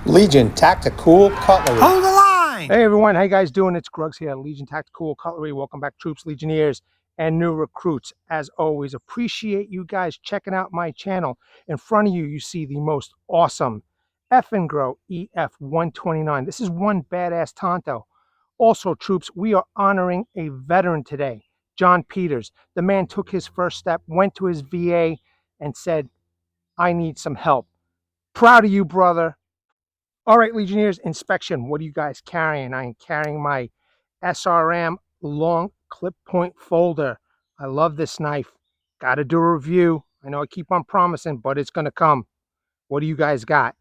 Legion Tactical Cutlery. Hold the line! Hey everyone, how you guys doing? It's Grugs here, Legion Tactical Cutlery. Welcome back, troops, legionnaires, and new recruits. As always, appreciate you guys checking out my channel. In front of you, you see the most awesome Eafengrow EF129. This is one badass Tanto. Also, troops, we are honoring a veteran today, John Peters. The man took his first step, went to his VA, and said, I need some help. Proud of you, brother. All right, Legionnaires, inspection. What are you guys carrying? I am carrying my SRM long clip point folder. I love this knife. Got to do a review. I know I keep on promising, but it's going to come. What do you guys got?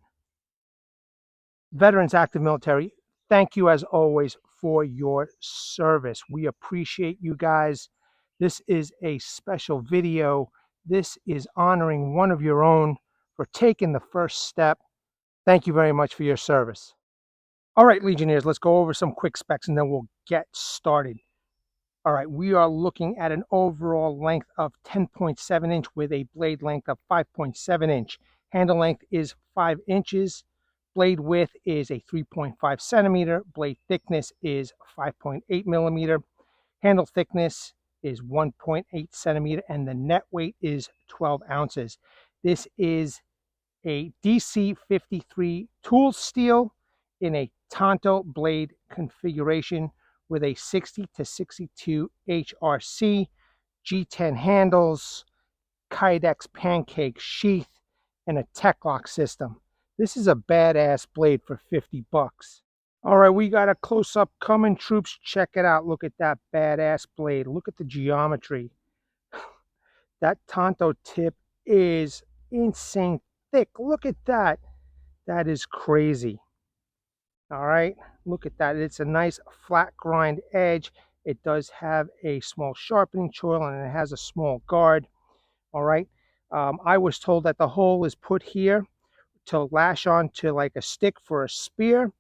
Veterans, active military, thank you as always for your service. We appreciate you guys. This is a special video. This is honoring one of your own for taking the first step. Thank you very much for your service. All right, Legionnaires, let's go over some quick specs and then we'll get started. All right, we are looking at an overall length of 10.7 inch with a blade length of 5.7 inch. Handle length is 5 inches. Blade width is a 3.5 centimeter. Blade thickness is 5.8 millimeter. Handle thickness is 1.8 centimeter and the net weight is 12 ounces. This is a DC53 tool steel in a Tanto blade configuration with a 60 to 62 HRC, G10 handles, Kydex pancake sheath, and a tech lock system. This is a badass blade for 50 bucks. All right, we got a close-up coming, troops. Check it out. Look at that badass blade. Look at the geometry. That Tanto tip is insane thick. Look at that. That is crazy. All right, look at that. It's a nice flat grind edge. It does have a small sharpening choil and it has a small guard. All right, I was told that the hole is put here to lash on to like a stick for a spear.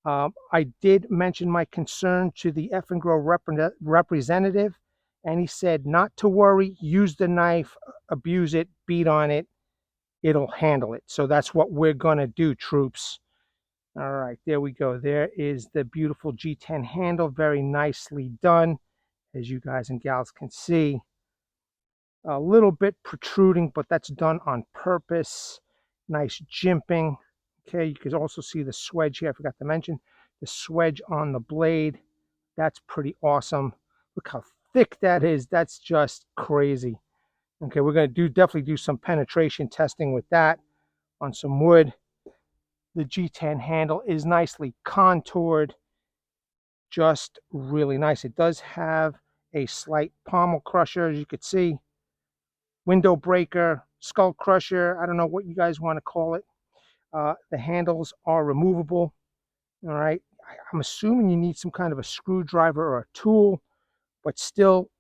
I did mention my concern to the Eafengrow representative, and he said not to worry, use the knife, abuse it, beat on it. It'll handle it. So that's what we're going to do, troops. All right, there we go. There is the beautiful G10 handle, very nicely done, as you guys and gals can see. A little bit protruding, but that's done on purpose. Nice jimping. Okay, you can also see the swedge here. I forgot to mention the swedge on the blade. That's pretty awesome. Look how thick that is. That's just crazy. Okay, we're going to definitely do some penetration testing with that on some wood. The G10 handle is nicely contoured, just really nice. It does have a slight pommel crusher, as you could see. Window breaker, skull crusher, I don't know what you guys want to call it. The handles are removable. All right, I'm assuming you need some kind of a screwdriver or a tool, but still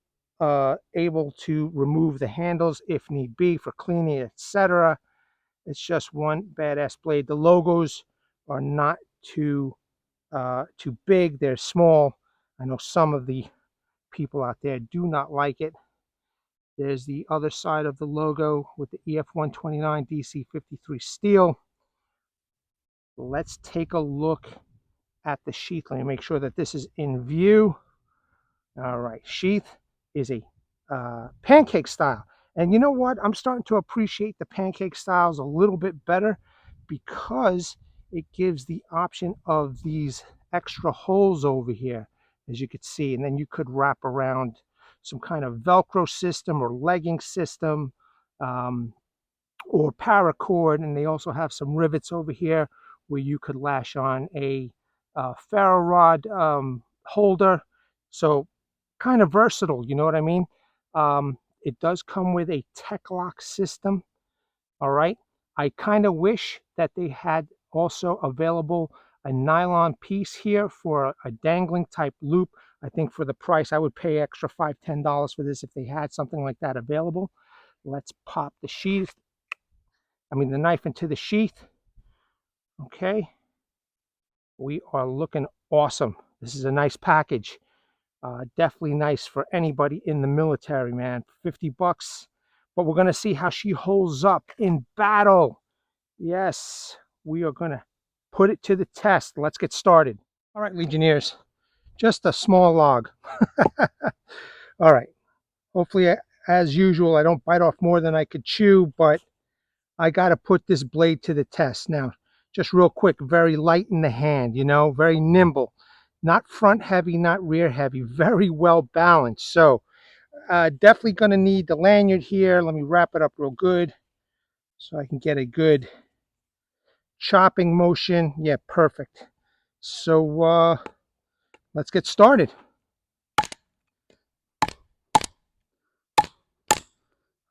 able to remove the handles if need be for cleaning, etc. It's just one badass blade. The logos are not too big. They're small. I know some of the people out there do not like it. There's the other side of the logo with the EF129 DC53 Steel. Let's take a look at the sheath. Let me make sure that this is in view. All right, sheath is a pancake style. And you know what? I'm starting to appreciate the pancake styles a little bit better because it gives the option of these extra holes over here, as you could see. And then you could wrap around some kind of Velcro system or legging system or paracord. And they also have some rivets over here where you could lash on a ferro rod holder. So kind of versatile, you know what I mean? It does come with a tech lock system. All right. I kind of wish that they had also available a nylon piece here for a dangling type loop. I think for the price, I would pay extra $5, $10 for this if they had something like that available. Let's pop the sheath. The knife into the sheath. Okay. We are looking awesome. This is a nice package. Definitely nice for anybody in the military, man. 50 bucks. But we're going to see how she holds up in battle. Yes, we are going to put it to the test. Let's get started. All right, Legionnaires, just a small log. All right, hopefully, as usual, I don't bite off more than I could chew, but I got to put this blade to the test. Now, just real quick, very light in the hand, you know, very nimble. Not front heavy, not rear heavy, very well balanced. So definitely going to need the lanyard here. Let me wrap it up real good so I can get a good chopping motion. Yeah, perfect. So let's get started.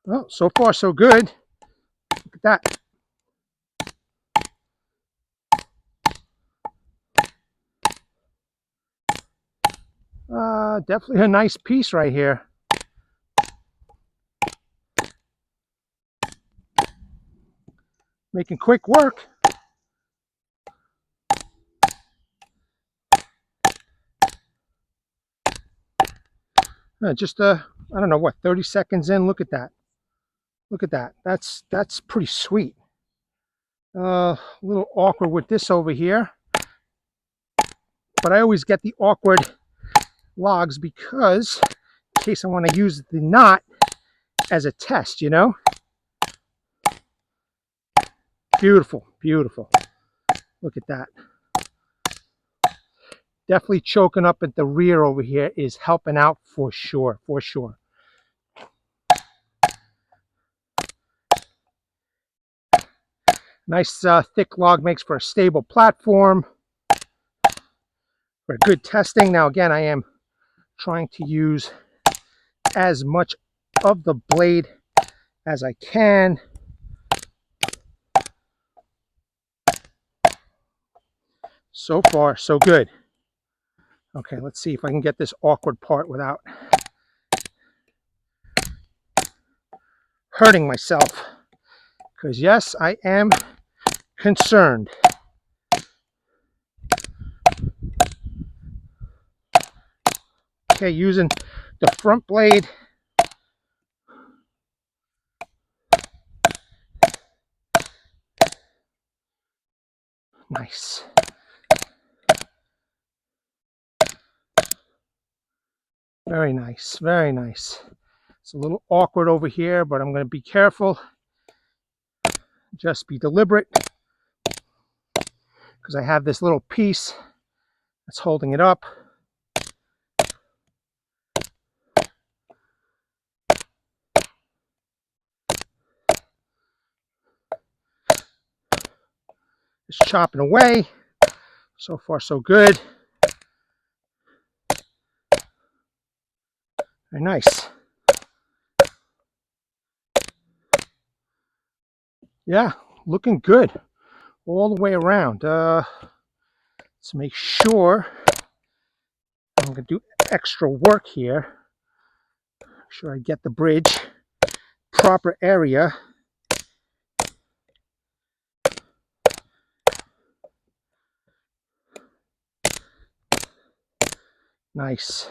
Well, so far so good. Look at that. Definitely a nice piece right here. Making quick work. Just I don't know what, 30 seconds in. Look at that. Look at that. That's pretty sweet. A little awkward with this over here, but I always get the awkward logs because in case I want to use the knot as a test, you know. Beautiful, beautiful. Look at that. Definitely choking up at the rear over here is helping out for sure, for sure. Nice thick log makes for a stable platform for good testing. Now again, I am trying to use as much of the blade as I can. So far, so good. Okay, let's see if I can get this awkward part without hurting myself. Because yes, I am concerned. Okay, using the front blade. Nice. Very nice, very nice. It's a little awkward over here, but I'm going to be careful. Just be deliberate. Because I have this little piece that's holding it up. Just chopping away. So far, so good. Very nice. Yeah, looking good all the way around. Let's make sure I'm going to do extra work here. Make sure I get the bridge proper area. Nice.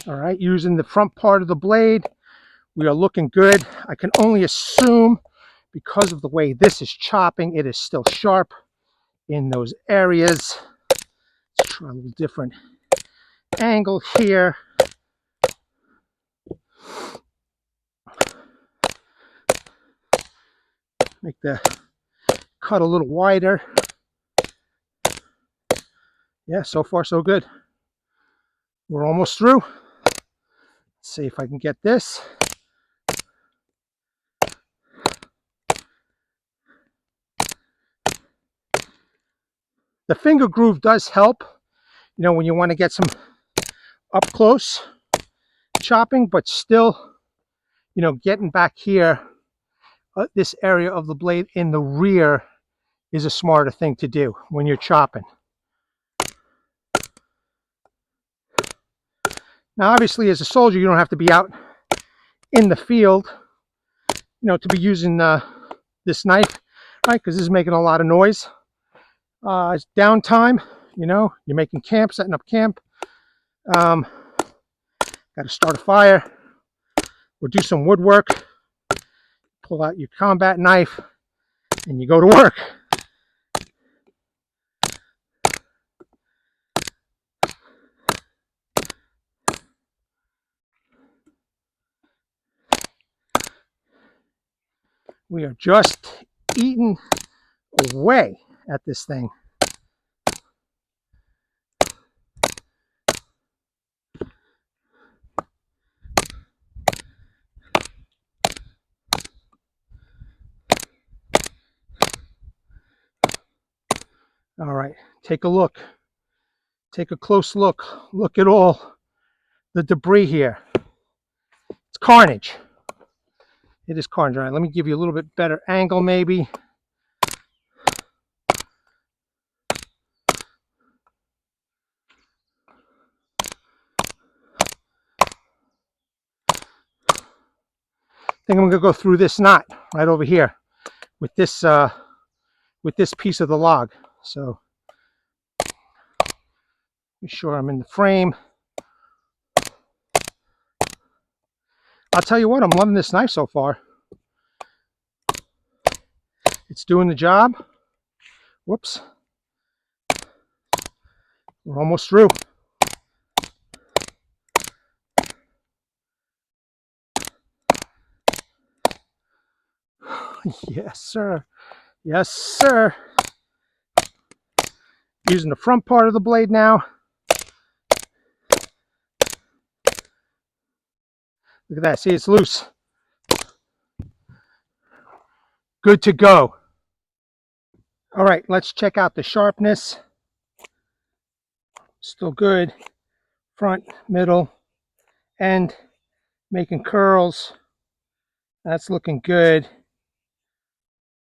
All right, using the front part of the blade, we are looking good. I can only assume because of the way this is chopping, it is still sharp in those areas. Let's try a little different angle here. Make the cut a little wider. Yeah, so far so good. We're almost through. Let's see if I can get this. The finger groove does help, you know, when you want to get some up close chopping, but still, you know, getting back here, this area of the blade in the rear is a smarter thing to do when you're chopping. Now, obviously, as a soldier, you don't have to be out in the field, you know, to be using this knife, right? Because this is making a lot of noise. It's downtime, you know, you're making camp, setting up camp. Got to start a fire or do some woodwork. pull out your combat knife and you go to work. We are just eating away at this thing. All right, take a look. Take a close look. Look at all the debris here. It's carnage. It is carnage. All right, let me give you a little bit better angle maybe. I think I'm gonna go through this knot right over here with this piece of the log. So be sure I'm in the frame. I'll tell you what, I'm loving this knife so far. It's doing the job. Whoops. We're almost through. Yes, sir. Yes, sir. Using the front part of the blade now. Look at that. See, it's loose. Good to go. All right, let's check out the sharpness. Still good. Front, middle, end. Making curls. That's looking good.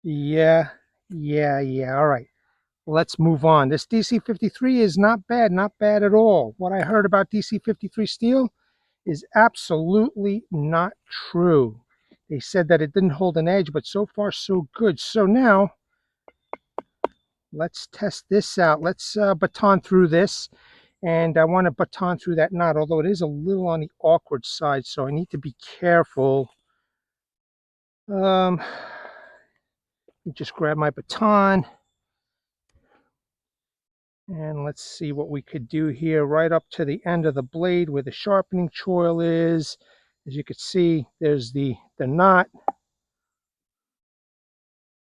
Yeah. All right. Let's move on. This DC53 is not bad at all. What I heard about DC53 steel is absolutely not true. They said that it didn't hold an edge, but so far so good. So now let's test this out. Let's baton through this, and I want to baton through that knot, although it is a little on the awkward side, so I need to be careful. Let me just grab my baton. And let's see what we could do here right up to the end of the blade where the sharpening choil is. As you can see, there's the knot.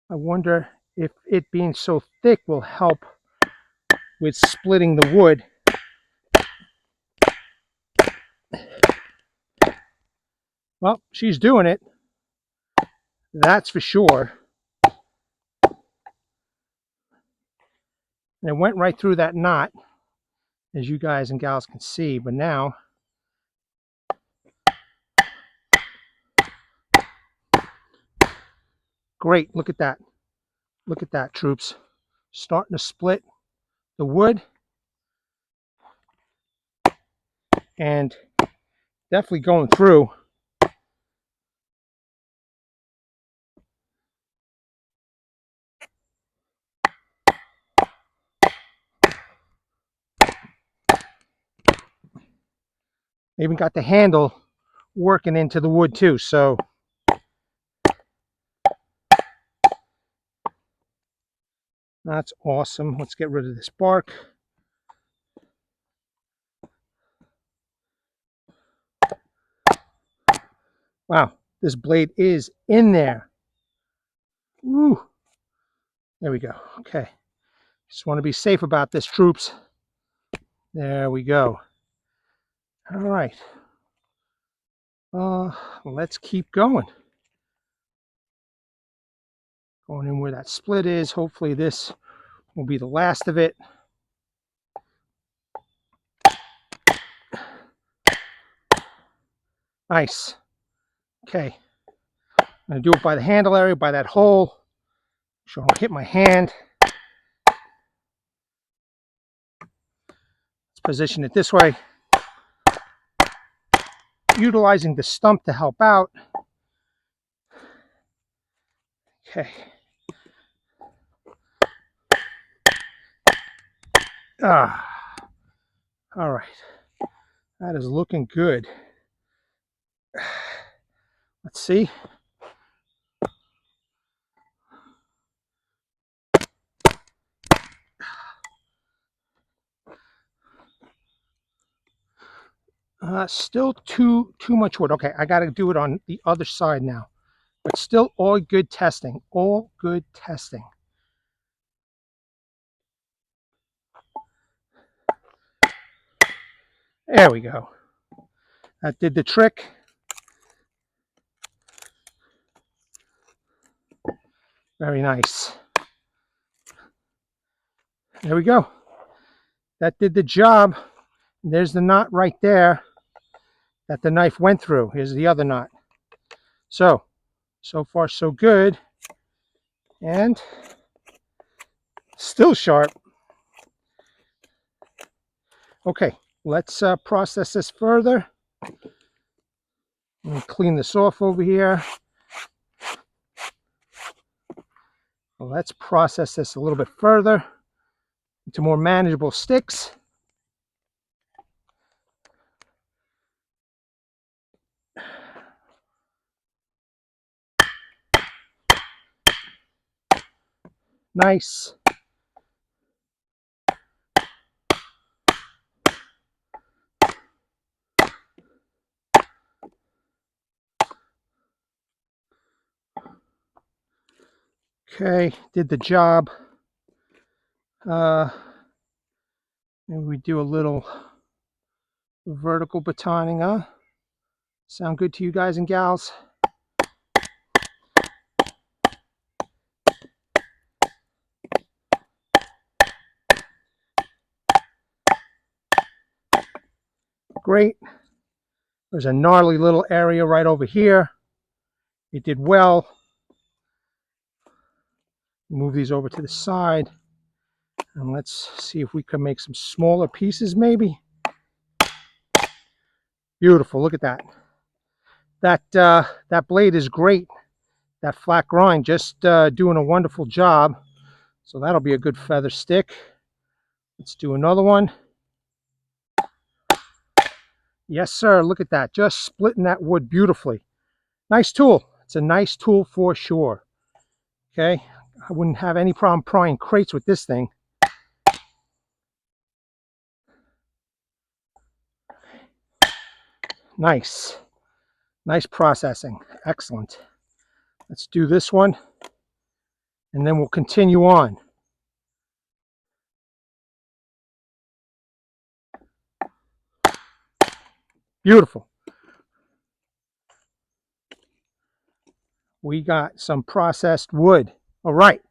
I wonder if it being so thick will help with splitting the wood. Well, she's doing it. That's for sure. And it went right through that knot, as you guys and gals can see. But now, great, look at that. Look at that, troops. Starting to split the wood. And definitely going through. Even got the handle working into the wood too, so that's awesome. Let's get rid of this bark. Wow, this blade is in there. Woo. There we go. Okay. Just want to be safe about this, troops. There we go. All right. Let's keep going. Going in where that split is. Hopefully this will be the last of it. Nice. Okay. I'm going to do it by the handle area, by that hole. So I don't hit my hand. Let's position it this way. Utilizing the stump to help out. Okay. All right. That is looking good. Let's see. Still too much wood. Okay, I got to do it on the other side now. But still all good testing. All good testing. There we go. That did the trick. Very nice. There we go. That did the job. There's the knot right there that the knife went through. Here's the other knot. So far so good. And still sharp. Okay, let's process this further. Let me clean this off over here. Let's process this a little bit further into more manageable sticks. Nice. Okay, did the job. Maybe we do a little vertical batoning, huh? Sound good to you guys and gals? Great. There's a gnarly little area right over here. It did well. Move these over to the side. And let's see if we can make some smaller pieces maybe. Beautiful, look at that. That blade is great. That flat grind just doing a wonderful job. So that'll be a good feather stick. Let's do another one. Yes, sir, look at that. Just splitting that wood beautifully. Nice tool. It's a nice tool for sure. Okay, I wouldn't have any problem prying crates with this thing. Nice. Nice processing. Excellent. Let's do this one, and then we'll continue on. Beautiful. We got some processed wood. All right.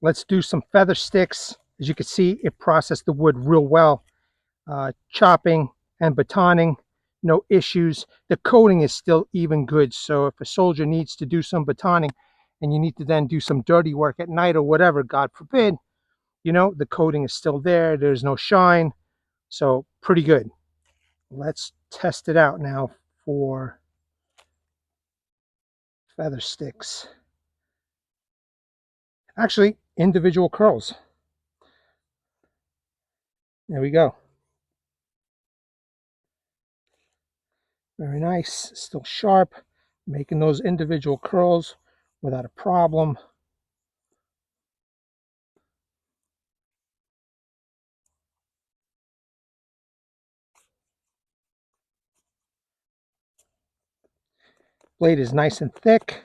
Let's do some feather sticks. As you can see, it processed the wood real well. Chopping and batoning, no issues. The coating is still even good. So if a soldier needs to do some batoning and you need to then do some dirty work at night or whatever, God forbid, you know, the coating is still there. There's no shine. So pretty good. Let's test it out now for feather sticks. Actually, individual curls. There we go. Very nice. Still sharp. Making those individual curls without a problem. Blade is nice and thick,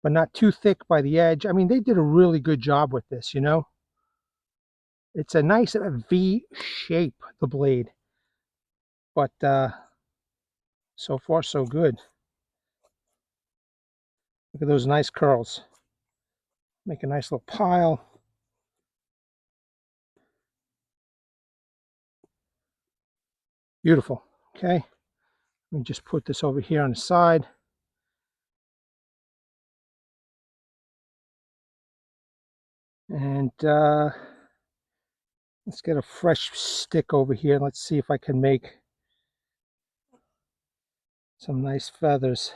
but not too thick by the edge. I mean, they did a really good job with this, you know. It's a nice V shape, the blade. But so far, so good. Look at those nice curls. Make a nice little pile. Beautiful. Okay. Let me just put this over here on the side. And let's get a fresh stick over here. Let's see if I can make some nice feathers.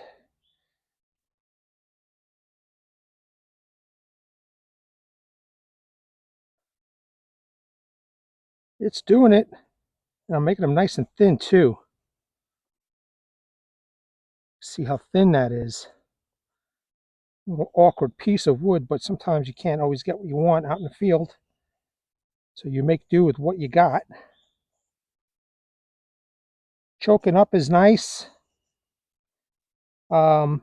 It's doing it. And I'm making them nice and thin too. See how thin that is. A little awkward piece of wood, but sometimes you can't always get what you want out in the field. So you make do with what you got. Choking up is nice. The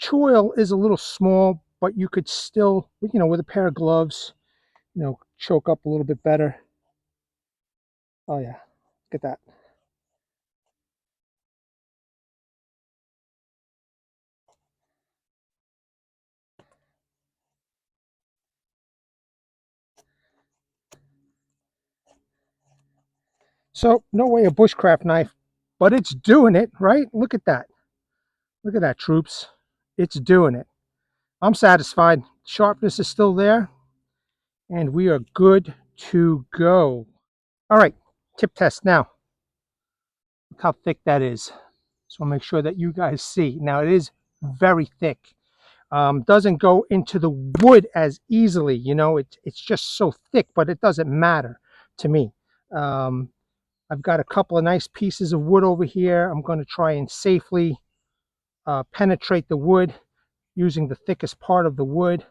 choil is a little small, but you could still, you know, with a pair of gloves, you know, choke up a little bit better. Oh yeah, look at that. So no way a bushcraft knife, but it's doing it, right? Look at that. Look at that, troops. It's doing it. I'm satisfied. Sharpness is still there, and we are good to go. All right, tip test now. Look how thick that is. So I'll make sure that you guys see. Now it is very thick. Doesn't go into the wood as easily, you know, it's just so thick, but it doesn't matter to me. I've got a couple of nice pieces of wood over here. I'm going to try and safely penetrate the wood using the thickest part of the wood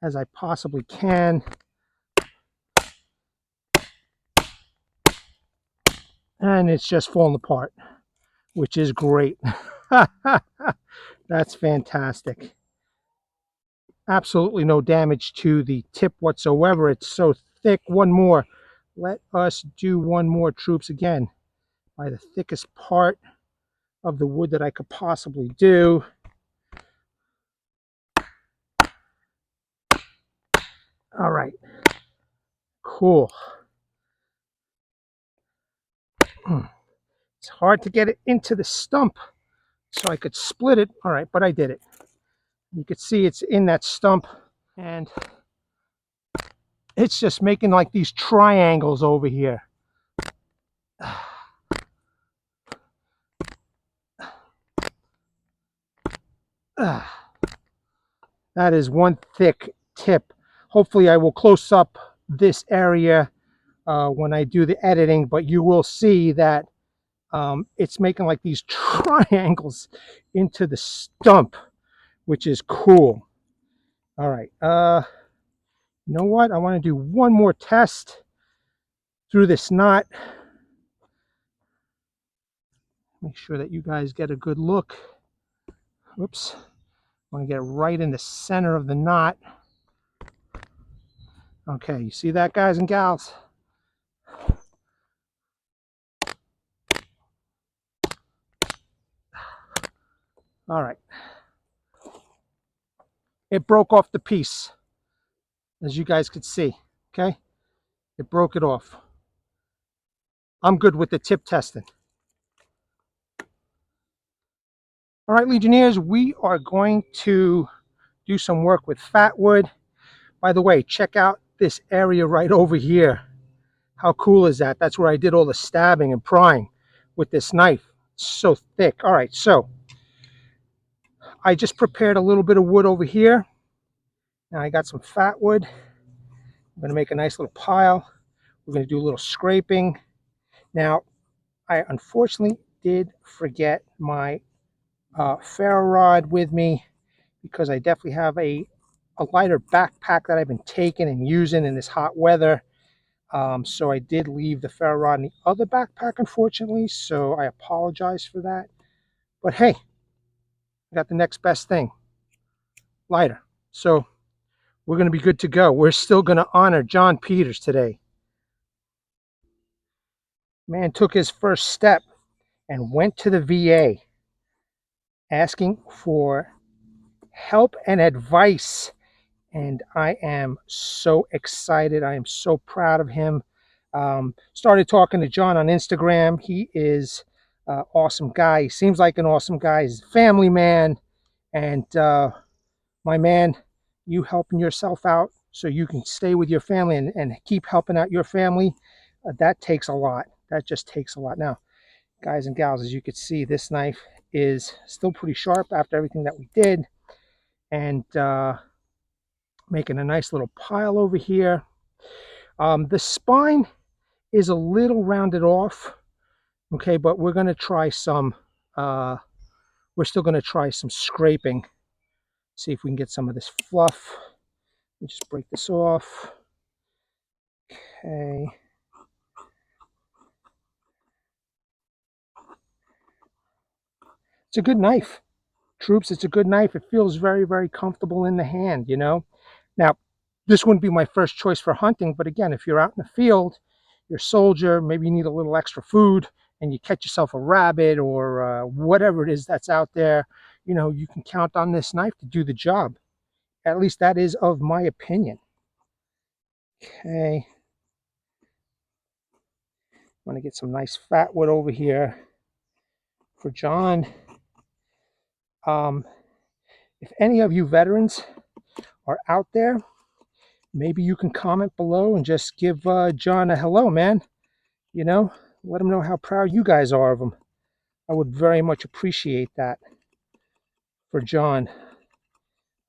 as I possibly can. And it's just falling apart, which is great. That's fantastic. Absolutely no damage to the tip whatsoever. It's so thick. One more. Let us do one more, troops, again, by the thickest part of the wood that I could possibly do. All right. Cool. It's hard to get it into the stump so I could split it. All right, but I did it. You could see it's in that stump, and it's just making like these triangles over here. That is one thick tip. Hopefully I will close up this area when I do the editing, but you will see that it's making like these triangles into the stump, which is cool. All right, you know what? I want to do one more test through this knot. Make sure that you guys get a good look. Whoops. I want to get it right in the center of the knot. Okay, you see that, guys and gals? All right. It broke off the piece, as you guys could see, okay? It broke it off. I'm good with the tip testing. All right, Legionnaires, we are going to do some work with fat wood. By the way, check out this area right over here. How cool is that? That's where I did all the stabbing and prying with this knife. It's so thick. All right, so I just prepared a little bit of wood over here. Now I got some fat wood. I'm going to make a nice little pile. We're going to do a little scraping. Now, I unfortunately did forget my ferro rod with me, because I definitely have a lighter backpack that I've been taking and using in this hot weather. So I did leave the ferro rod in the other backpack, unfortunately, so I apologize for that. But hey, I got the next best thing, lighter. So we're going to be good to go. We're still going to honor John Peters today. Man took his first step and went to the VA asking for help and advice. And I am so excited. I am so proud of him. Started talking to John on Instagram. He is an awesome guy. He seems like an awesome guy. He's a family man. And my man, you helping yourself out so you can stay with your family and keep helping out your family, that takes a lot. That just takes a lot. Now, guys and gals, as you can see, this knife is still pretty sharp after everything that we did. And making a nice little pile over here. The spine is a little rounded off, okay, but we're going to try some, we're still going to try some scraping, see if we can get some of this fluff. Let me just break this off. Okay. It's a good knife. Troops, it's a good knife. It feels very, very comfortable in the hand, you know. Now, this wouldn't be my first choice for hunting, but again, if you're out in the field, you're a soldier, maybe you need a little extra food, and you catch yourself a rabbit or whatever it is that's out there, you know, you can count on this knife to do the job. At least that is of my opinion. Okay. I'm going to get some nice fat wood over here for John. If any of you veterans are out there, maybe you can comment below and just give John a hello, man. You know, let him know how proud you guys are of him. I would very much appreciate that for John.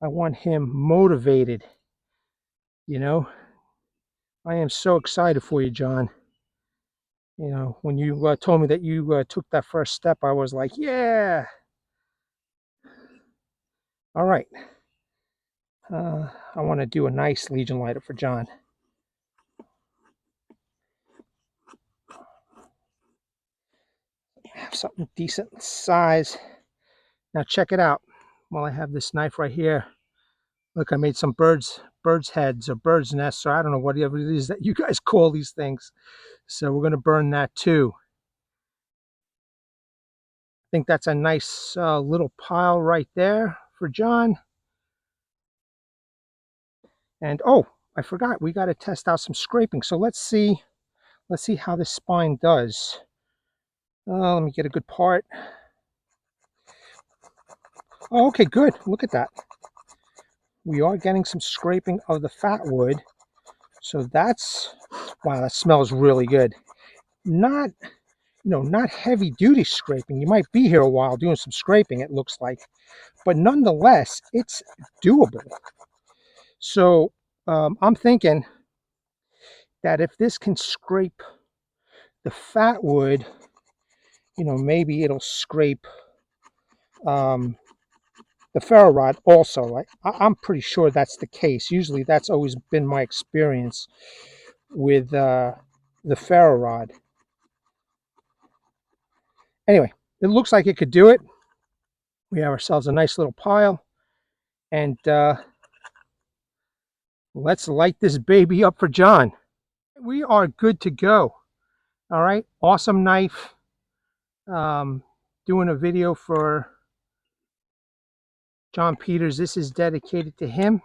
I want him motivated. You know, I am so excited for you, John. You know, when you told me that you took that first step, I was like, yeah. All right. I want to do a nice Legion lighter for John. Have something decent size. Now check it out. While I have this knife right here, look, I made some birds heads or birds nests, or I don't know whatever it is that you guys call these things. So we're going to burn that too. I think that's a nice little pile right there for John. And oh, I forgot, we got to test out some scraping. So let's see how this spine does. Let me get a good part. Oh, okay, good. Look at that. We are getting some scraping of the fat wood. So that's, wow, that smells really good. Not, you know, not heavy duty scraping. You might be here a while doing some scraping, it looks like, but nonetheless, it's doable. So I'm thinking that if this can scrape the fat wood, you know, maybe it'll scrape the ferro rod also. I'm pretty sure that's the case. Usually that's always been my experience with the ferro rod. Anyway, it looks like it could do it. We have ourselves a nice little pile, and let's light this baby up for John. We are good to go. All right, awesome knife. Doing a video for John Peters. This is dedicated to him.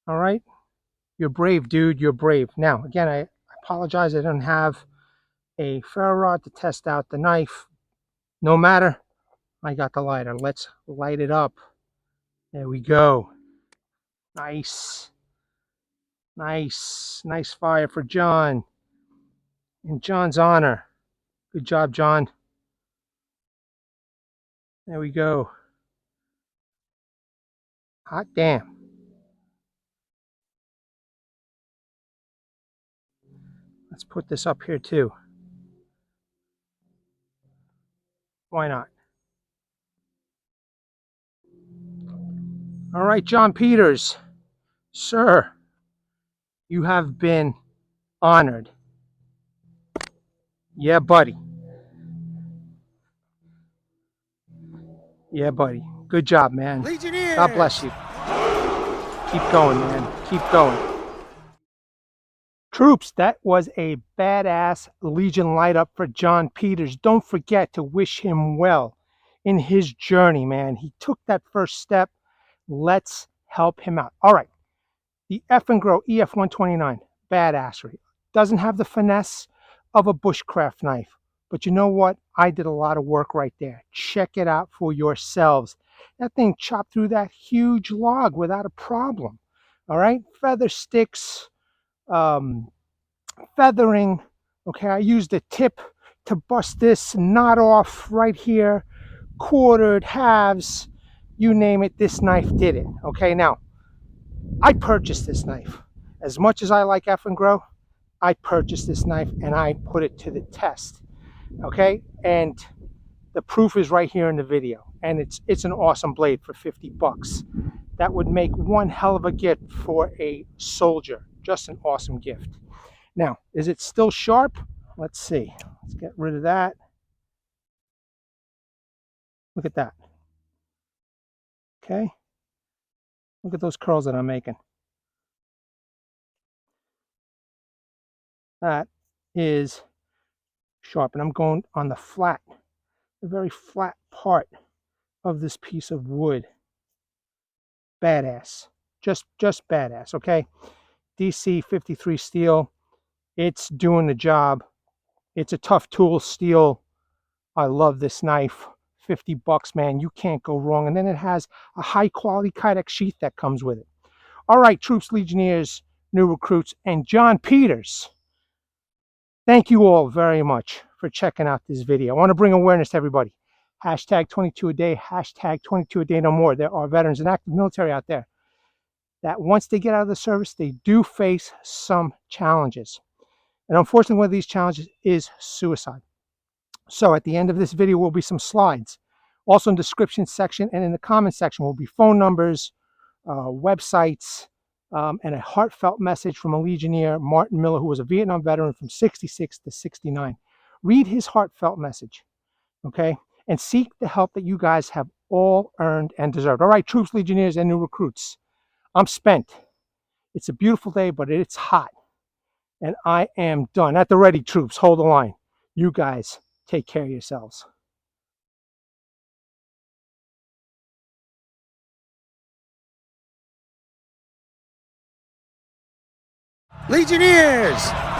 All right, you're brave, dude. You're brave. Now, again, I apologize. I don't have a ferro rod to test out the knife. No matter, I got the lighter. Let's light it up. There we go. Nice. Nice. Nice fire for John. In John's honor. Good job, John. There we go. Hot damn. Let's put this up here too. Why not? All right, John Peters. Sir, you have been honored. Yeah, buddy. Yeah, buddy. Good job, man. Legionnaires! God bless you. Keep going, man. Keep going. Troops, that was a badass Legion light up for John Peters. Don't forget to wish him well in his journey, man. He took that first step. Let's help him out. All right. The Eafengrow EF129, badassery. Doesn't have the finesse of a bushcraft knife. But you know what? I did a lot of work right there. Check it out for yourselves. That thing chopped through that huge log without a problem. All right? Feather sticks, feathering. Okay, I used a tip to bust this knot off right here. Quartered, halves, you name it, this knife did it. Okay, now, I purchased this knife. As much as I like Eafengrow, I purchased this knife and I put it to the test. Okay, and the proof is right here in the video. And it's an awesome blade for 50 bucks. That would make one hell of a gift for a soldier. Just an awesome gift. Now, is it still sharp? Let's see. Let's get rid of that. Look at that. Okay. Look at those curls that I'm making. That is sharp. And I'm going on the flat, the very flat part of this piece of wood. Badass. Just badass, okay? DC53 Steel. It's doing the job. It's a tough tool, steel. I love this knife. $50, man. You can't go wrong. And then it has a high quality Kydex sheath that comes with it. All right, troops, legionnaires, new recruits, and John Peters. Thank you all very much for checking out this video. I want to bring awareness to everybody. Hashtag 22 a day, hashtag 22 a day no more. There are veterans and active military out there that once they get out of the service, they do face some challenges. And unfortunately, one of these challenges is suicide. So at the end of this video will be some slides. Also in the description section and in the comment section will be phone numbers, websites, and a heartfelt message from a Legionnaire, Martin Miller, who was a Vietnam veteran from 66 to 69. Read his heartfelt message, okay? And seek the help that you guys have all earned and deserved. All right, troops, Legionnaires, and new recruits. I'm spent. It's a beautiful day, but it's hot. And I am done. At the ready, troops. Hold the line. You guys take care of yourselves. Legionnaires!